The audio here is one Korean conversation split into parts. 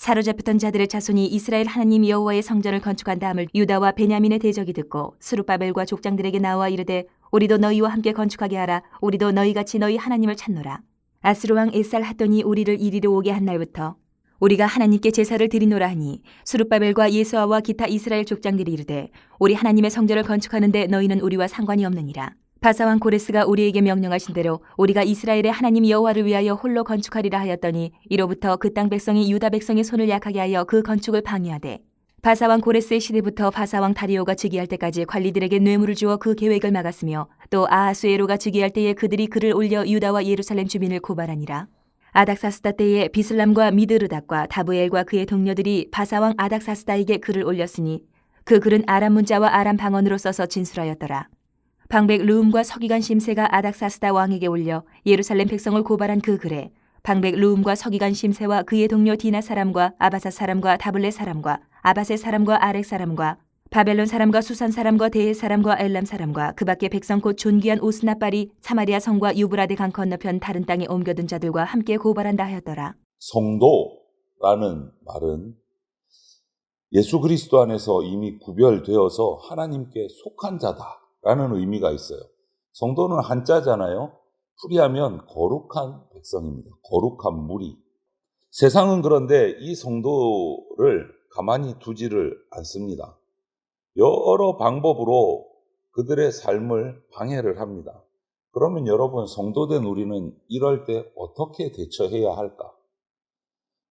사로잡혔던 자들의 자손이 이스라엘 하나님 여호와의 성전을 건축한다 함을 유다와 베냐민의 대적이 듣고 스룹바벨과 족장들에게 나와 이르되 우리도 너희와 함께 건축하게 하라. 우리도 너희같이 너희 하나님을 찾노라. 아스루 왕 에살 핫돈이 우리를 이리로 오게 한 날부터 우리가 하나님께 제사를 드리노라 하니 스룹바벨과 예수아와 기타 이스라엘 족장들이 이르되 우리 하나님의 성전을 건축하는데 너희는 우리와 상관이 없느니라. 바사왕 고레스가 우리에게 명령하신 대로 우리가 이스라엘의 하나님 여호와를 위하여 홀로 건축하리라 하였더니 이로부터 그 땅 백성이 유다 백성의 손을 약하게 하여 그 건축을 방해하되 바사왕 고레스의 시대부터 바사왕 다리오가 즉위할 때까지 관리들에게 뇌물을 주어 그 계획을 막았으며 또 아하수에로가 즉위할 때에 그들이 글을 올려 유다와 예루살렘 주민을 고발하니라. 아닥사스다 때에 비슬람과 미드르닥과 다브엘과 그의 동료들이 바사왕 아닥사스다에게 글을 올렸으니 그 글은 아람 문자와 아람 방언으로 써서 진술하였더라. 방백 르움과 서기관 심세가 아닥사스다 왕에게 올려 예루살렘 백성을 고발한 그 글에 방백 르움과 서기관 심세와 그의 동료 디나 사람과 아바사 사람과 다블레 사람과 아바세 사람과 아렉 사람과 바벨론 사람과 수산 사람과 대해 사람과 엘람 사람과 그 밖에 백성 곧 존귀한 오스나빨이 사마리아 성과 유브라데 강 건너편 다른 땅에 옮겨둔 자들과 함께 고발한다 하였더라. 성도라는 말은 예수 그리스도 안에서 이미 구별되어서 하나님께 속한 자다라는 의미가 있어요. 성도는 한자잖아요. 풀이하면 거룩한 백성입니다. 거룩한 무리. 세상은 그런데 이 성도를 가만히 두지를 않습니다. 여러 방법으로 그들의 삶을 방해를 합니다. 그러면 여러분, 성도된 우리는 이럴 때 어떻게 대처해야 할까?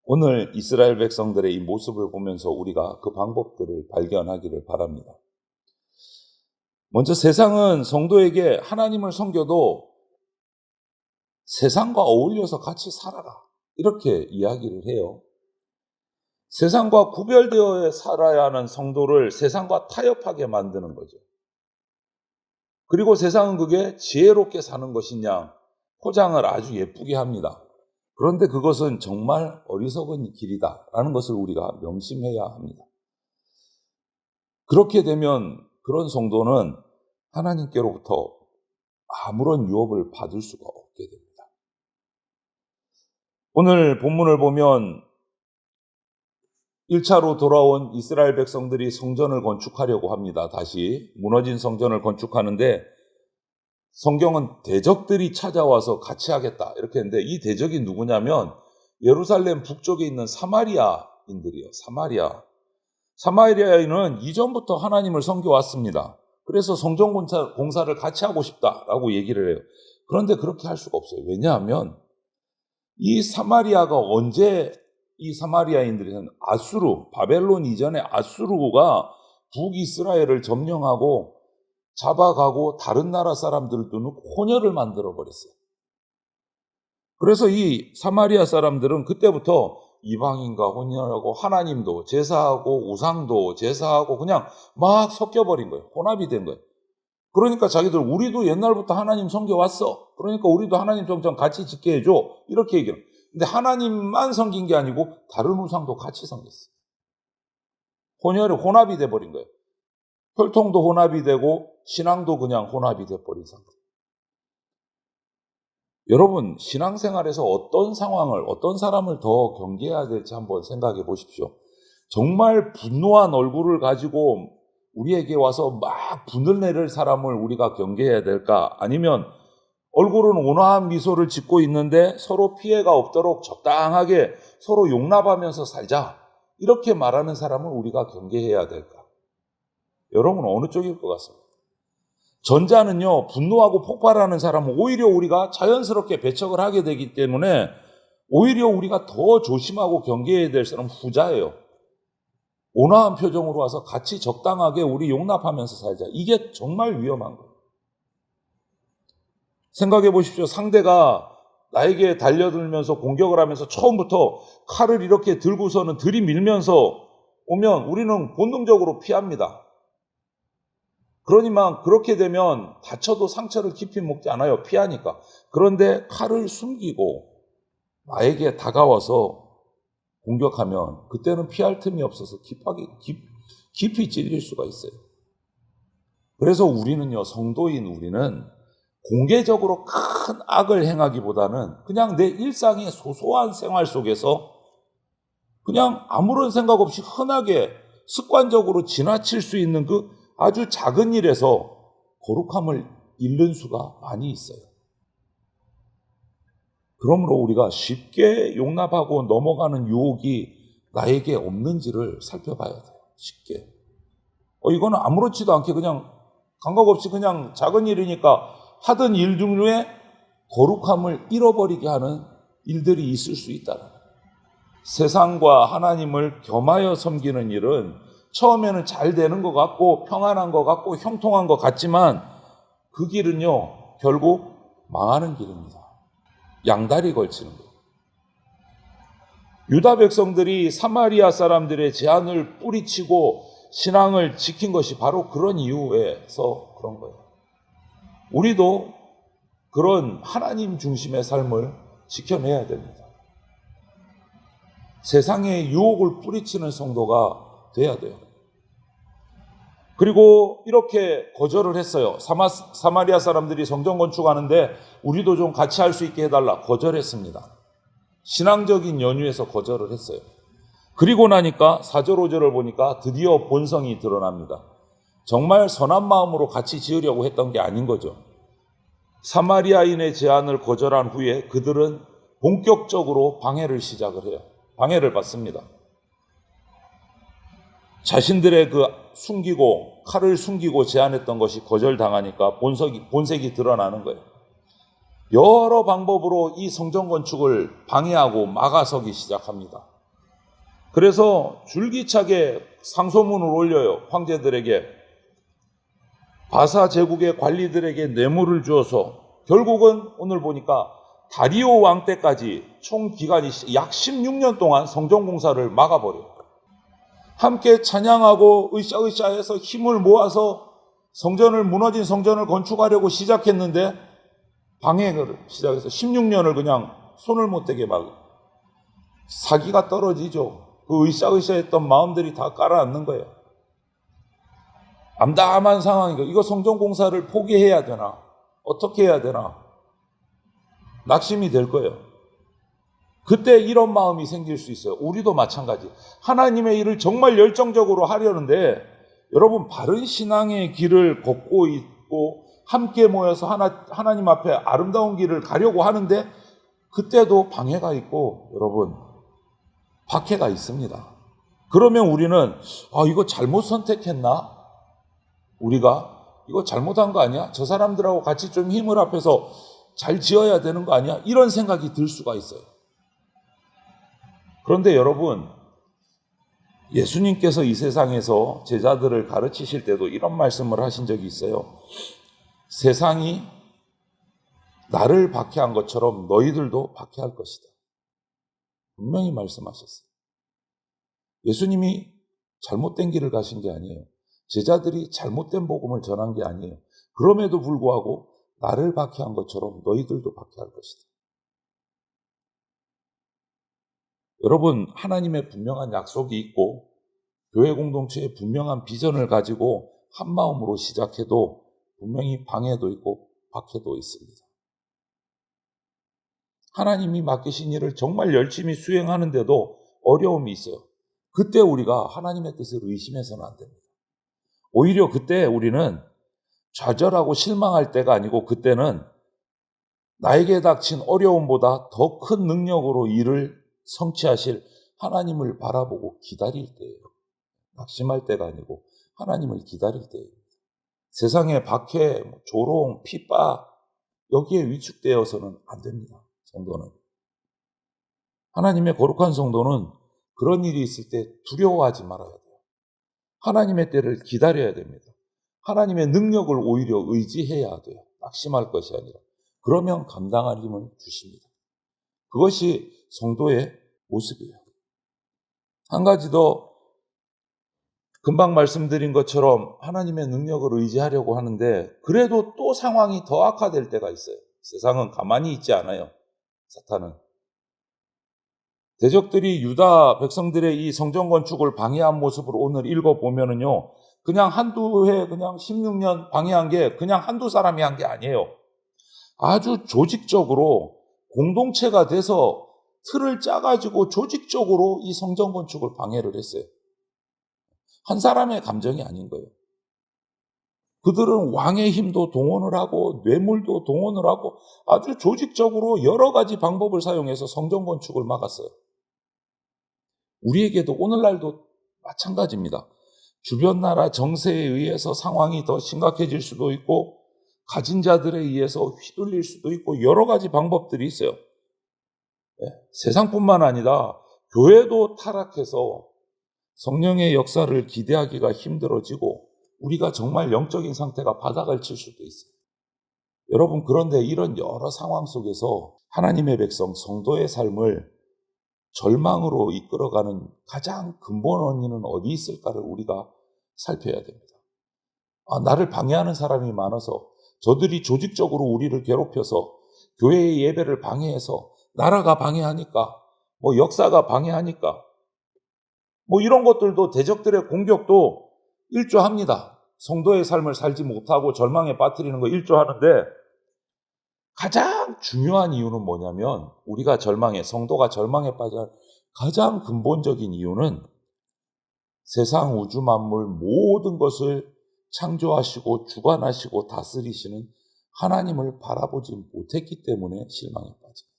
오늘 이스라엘 백성들의 이 모습을 보면서 우리가 그 방법들을 발견하기를 바랍니다. 먼저 세상은 성도에게 하나님을 섬겨도 세상과 어울려서 같이 살아라, 이렇게 이야기를 해요. 세상과 구별되어 살아야 하는 성도를 세상과 타협하게 만드는 거죠. 그리고 세상은 그게 지혜롭게 사는 것이냐 포장을 아주 예쁘게 합니다. 그런데 그것은 정말 어리석은 길이다라는 것을 우리가 명심해야 합니다. 그렇게 되면 그런 성도는 하나님께로부터 아무런 유업을 받을 수가 없게 됩니다. 오늘 본문을 보면 1차로 돌아온 이스라엘 백성들이 성전을 건축하려고 합니다. 다시 무너진 성전을 건축하는데 성경은 대적들이 찾아와서 같이 하겠다 이렇게 했는데 이 대적이 누구냐면 예루살렘 북쪽에 있는 사마리아인들이에요. 사마리아인은 이전부터 하나님을 섬겨왔습니다. 그래서 성전 공사를 같이 하고 싶다라고 얘기를 해요. 그런데 그렇게 할 수가 없어요. 왜냐하면 이 사마리아가 언제 이 사마리아인들은 바벨론 이전에 아수르가 북이스라엘을 점령하고 잡아가고 다른 나라 사람들도는 혼혈을 만들어버렸어요. 그래서 이 사마리아 사람들은 그때부터 이방인과 혼혈하고 하나님도 제사하고 우상도 제사하고 그냥 막 섞여버린 거예요. 혼합이 된 거예요. 그러니까 자기들 우리도 옛날부터 하나님 섬겨왔어. 그러니까 우리도 하나님 성전 같이 짓게 해줘. 이렇게 얘기해요. 근데 하나님만 섬긴 게 아니고 다른 우상도 같이 섬겼어요. 혼합이 돼버린 거예요. 혈통도 혼합이 되고 신앙도 그냥 혼합이 돼버린 상태. 여러분, 신앙생활에서 어떤 상황을, 어떤 사람을 더 경계해야 될지 한번 생각해 보십시오. 정말 분노한 얼굴을 가지고 우리에게 와서 막 분을 내릴 사람을 우리가 경계해야 될까? 아니면 얼굴은 온화한 미소를 짓고 있는데 서로 피해가 없도록 적당하게 서로 용납하면서 살자, 이렇게 말하는 사람을 우리가 경계해야 될까? 여러분은 어느 쪽일 것 같습니다? 전자는요, 분노하고 폭발하는 사람은 오히려 우리가 자연스럽게 배척을 하게 되기 때문에 오히려 우리가 더 조심하고 경계해야 될 사람은 후자예요. 온화한 표정으로 와서 같이 적당하게 우리 용납하면서 살자. 이게 정말 위험한 거예요. 생각해 보십시오. 상대가 나에게 달려들면서 공격을 하면서 처음부터 칼을 이렇게 들고서는 들이밀면서 오면 우리는 본능적으로 피합니다. 그러니만 그렇게 되면 다쳐도 상처를 깊이 먹지 않아요. 피하니까. 그런데 칼을 숨기고 나에게 다가와서 공격하면 그때는 피할 틈이 없어서 깊이 찔릴 수가 있어요. 그래서 우리는요, 성도인 우리는 공개적으로 큰 악을 행하기보다는 그냥 내 일상의 소소한 생활 속에서 그냥 아무런 생각 없이 흔하게 습관적으로 지나칠 수 있는 그 아주 작은 일에서 거룩함을 잃는 수가 많이 있어요. 그러므로 우리가 쉽게 용납하고 넘어가는 유혹이 나에게 없는지를 살펴봐야 돼요. 쉽게. 이거는 아무렇지도 않게 그냥 감각 없이 그냥 작은 일이니까 하던 일 중에 거룩함을 잃어버리게 하는 일들이 있을 수 있다는 거예요. 세상과 하나님을 겸하여 섬기는 일은 처음에는 잘 되는 것 같고 평안한 것 같고 형통한 것 같지만 그 길은요 결국 망하는 길입니다. 양다리 걸치는 거예요. 유다 백성들이 사마리아 사람들의 제안을 뿌리치고 신앙을 지킨 것이 바로 그런 이유에서 그런 거예요. 우리도 그런 하나님 중심의 삶을 지켜내야 됩니다. 세상에 유혹을 뿌리치는 성도가 돼야 돼요. 그리고 이렇게 거절을 했어요. 사마리아 사람들이 성전 건축하는데 우리도 좀 같이 할 수 있게 해달라. 거절했습니다. 신앙적인 연유에서 거절을 했어요. 그리고 나니까 4절 5절을 보니까 드디어 본성이 드러납니다. 정말 선한 마음으로 같이 지으려고 했던 게 아닌 거죠. 사마리아인의 제안을 거절한 후에 그들은 본격적으로 방해를 시작을 해요. 방해를 받습니다. 자신들의 그 칼을 숨기고 제안했던 것이 거절당하니까 본색이 드러나는 거예요. 여러 방법으로 이 성전 건축을 방해하고 막아서기 시작합니다. 그래서 줄기차게 상소문을 올려요. 황제들에게, 바사 제국의 관리들에게 뇌물을 주어서 결국은 오늘 보니까 다리오 왕 때까지 총 기간이 약 16년 동안 성전 공사를 막아버려요. 함께 찬양하고 으쌰으쌰해서 힘을 모아서 무너진 성전을 건축하려고 시작했는데 방해를 시작해서 16년을 그냥 손을 못 대게 막 사기가 떨어지죠. 그 으쌰으쌰했던 마음들이 다 깔아앉는 거예요. 암담한 상황이고 이거 성전 공사를 포기해야 되나? 어떻게 해야 되나? 낙심이 될 거예요. 그때 이런 마음이 생길 수 있어요. 우리도 마찬가지. 하나님의 일을 정말 열정적으로 하려는데 여러분 바른 신앙의 길을 걷고 있고 함께 모여서 하나님 앞에 아름다운 길을 가려고 하는데 그때도 방해가 있고 여러분 박해가 있습니다. 그러면 우리는 이거 잘못 선택했나? 우리가 이거 잘못한 거 아니야? 저 사람들하고 같이 좀 힘을 합해서 잘 지어야 되는 거 아니야? 이런 생각이 들 수가 있어요. 그런데 여러분, 예수님께서 이 세상에서 제자들을 가르치실 때도 이런 말씀을 하신 적이 있어요. 세상이 나를 박해한 것처럼 너희들도 박해할 것이다. 분명히 말씀하셨어요. 예수님이 잘못된 길을 가신 게 아니에요. 제자들이 잘못된 복음을 전한 게 아니에요. 그럼에도 불구하고 나를 박해한 것처럼 너희들도 박해할 것이다. 여러분, 하나님의 분명한 약속이 있고 교회 공동체에 분명한 비전을 가지고 한 마음으로 시작해도 분명히 방해도 있고 박해도 있습니다. 하나님이 맡기신 일을 정말 열심히 수행하는데도 어려움이 있어요. 그때 우리가 하나님의 뜻을 의심해서는 안 됩니다. 오히려 그때 우리는 좌절하고 실망할 때가 아니고 그때는 나에게 닥친 어려움보다 더 큰 능력으로 일을 성취하실 하나님을 바라보고 기다릴 때예요. 낙심할 때가 아니고 하나님을 기다릴 때예요. 세상의 박해, 조롱, 핍박 여기에 위축되어서는 안 됩니다. 성도는. 하나님의 거룩한 성도는 그런 일이 있을 때 두려워하지 말아야 돼요. 하나님의 때를 기다려야 됩니다. 하나님의 능력을 오히려 의지해야 돼요. 낙심할 것이 아니라. 그러면 감당할 힘을 주십니다. 그것이 성도의 모습이에요. 한 가지 더 금방 말씀드린 것처럼 하나님의 능력을 의지하려고 하는데 그래도 또 상황이 더 악화될 때가 있어요. 세상은 가만히 있지 않아요. 사탄은. 대적들이 유다 백성들의 이 성전 건축을 방해한 모습을 오늘 읽어보면은요, 그냥 한두 해, 그냥 16년 방해한 게 그냥 한두 사람이 한 게 아니에요. 아주 조직적으로 공동체가 돼서 틀을 짜가지고 조직적으로 이 성전 건축을 방해를 했어요. 한 사람의 감정이 아닌 거예요. 그들은 왕의 힘도 동원을 하고 뇌물도 동원을 하고 아주 조직적으로 여러 가지 방법을 사용해서 성전 건축을 막았어요. 우리에게도 오늘날도 마찬가지입니다. 주변 나라 정세에 의해서 상황이 더 심각해질 수도 있고 가진 자들에 의해서 휘둘릴 수도 있고 여러 가지 방법들이 있어요. 세상뿐만 아니라 교회도 타락해서 성령의 역사를 기대하기가 힘들어지고 우리가 정말 영적인 상태가 바닥을 칠 수도 있어요. 여러분, 그런데 이런 여러 상황 속에서 하나님의 백성, 성도의 삶을 절망으로 이끌어가는 가장 근본 원인은 어디 있을까를 우리가 살펴야 됩니다. 나를 방해하는 사람이 많아서 저들이 조직적으로 우리를 괴롭혀서 교회의 예배를 방해해서 나라가 방해하니까 역사가 방해하니까 이런 것들도 대적들의 공격도 일조합니다. 성도의 삶을 살지 못하고 절망에 빠뜨리는 거 일조하는데 가장 중요한 이유는 뭐냐면 우리가 성도가 절망에 빠져 가장 근본적인 이유는 세상 우주 만물 모든 것을 창조하시고 주관하시고 다스리시는 하나님을 바라보지 못했기 때문에 실망에 빠집니다.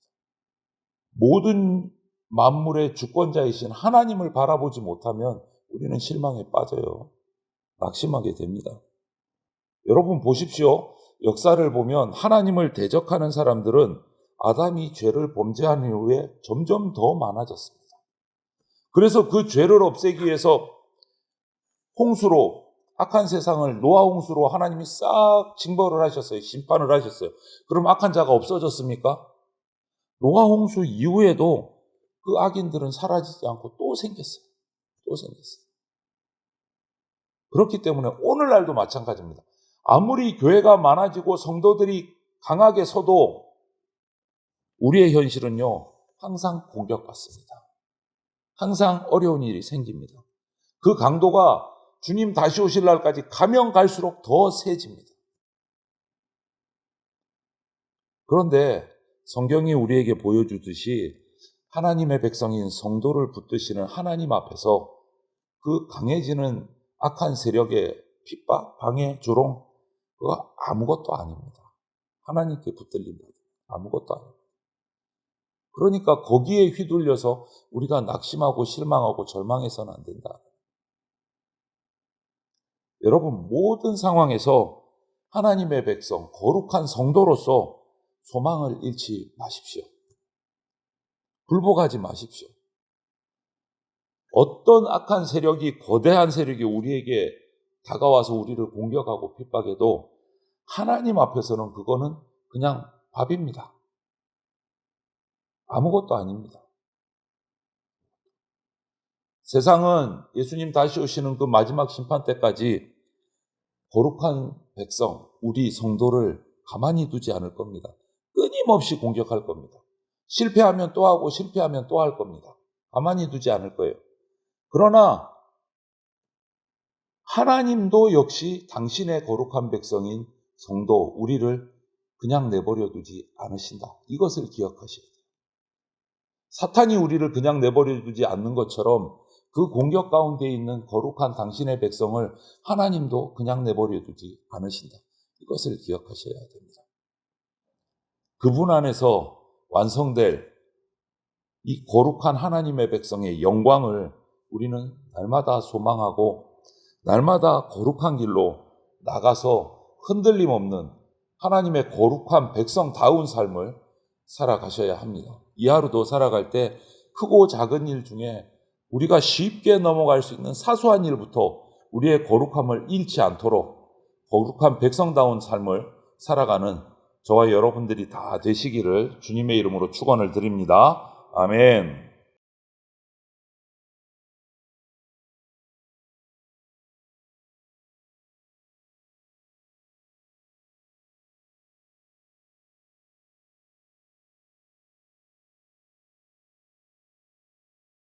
모든 만물의 주권자이신 하나님을 바라보지 못하면 우리는 실망에 빠져요. 낙심하게 됩니다. 여러분 보십시오. 역사를 보면 하나님을 대적하는 사람들은 아담이 죄를 범죄한 이후에 점점 더 많아졌습니다. 그래서 그 죄를 없애기 위해서 홍수로 악한 세상을 노아 홍수로 하나님이 싹 징벌을 하셨어요. 심판을 하셨어요. 그럼 악한 자가 없어졌습니까? 노아 홍수 이후에도 그 악인들은 사라지지 않고 또 생겼어요. 그렇기 때문에 오늘날도 마찬가지입니다. 아무리 교회가 많아지고 성도들이 강하게 서도 우리의 현실은요, 항상 공격받습니다. 항상 어려운 일이 생깁니다. 그 강도가 주님 다시 오실 날까지 가면 갈수록 더 세집니다. 그런데 성경이 우리에게 보여주듯이 하나님의 백성인 성도를 붙드시는 하나님 앞에서 그 강해지는 악한 세력의 핍박, 방해, 조롱, 그거 아무것도 아닙니다. 하나님께 붙들린 것 아무것도 아닙니다. 그러니까 거기에 휘둘려서 우리가 낙심하고 실망하고 절망해서는 안 된다. 여러분, 모든 상황에서 하나님의 백성, 거룩한 성도로서 소망을 잃지 마십시오. 굴복하지 마십시오. 어떤 악한 세력이, 거대한 세력이 우리에게 다가와서 우리를 공격하고 핍박해도 하나님 앞에서는 그거는 그냥 밥입니다. 아무것도 아닙니다. 세상은 예수님 다시 오시는 그 마지막 심판 때까지 거룩한 백성, 우리 성도를 가만히 두지 않을 겁니다. 끊임없이 공격할 겁니다. 실패하면 또 하고 실패하면 또 할 겁니다. 가만히 두지 않을 거예요. 그러나 하나님도 역시 당신의 거룩한 백성인 성도, 우리를 그냥 내버려 두지 않으신다. 이것을 기억하셔야 돼요. 사탄이 우리를 그냥 내버려 두지 않는 것처럼 그 공격 가운데 있는 거룩한 당신의 백성을 하나님도 그냥 내버려 두지 않으신다. 이것을 기억하셔야 됩니다. 그분 안에서 완성될 이 거룩한 하나님의 백성의 영광을 우리는 날마다 소망하고 날마다 거룩한 길로 나가서 흔들림 없는 하나님의 거룩한 백성다운 삶을 살아가셔야 합니다. 이 하루도 살아갈 때 크고 작은 일 중에 우리가 쉽게 넘어갈 수 있는 사소한 일부터 우리의 거룩함을 잃지 않도록 거룩한 백성다운 삶을 살아가는 저와 여러분들이 다 되시기를 주님의 이름으로 축원을 드립니다. 아멘.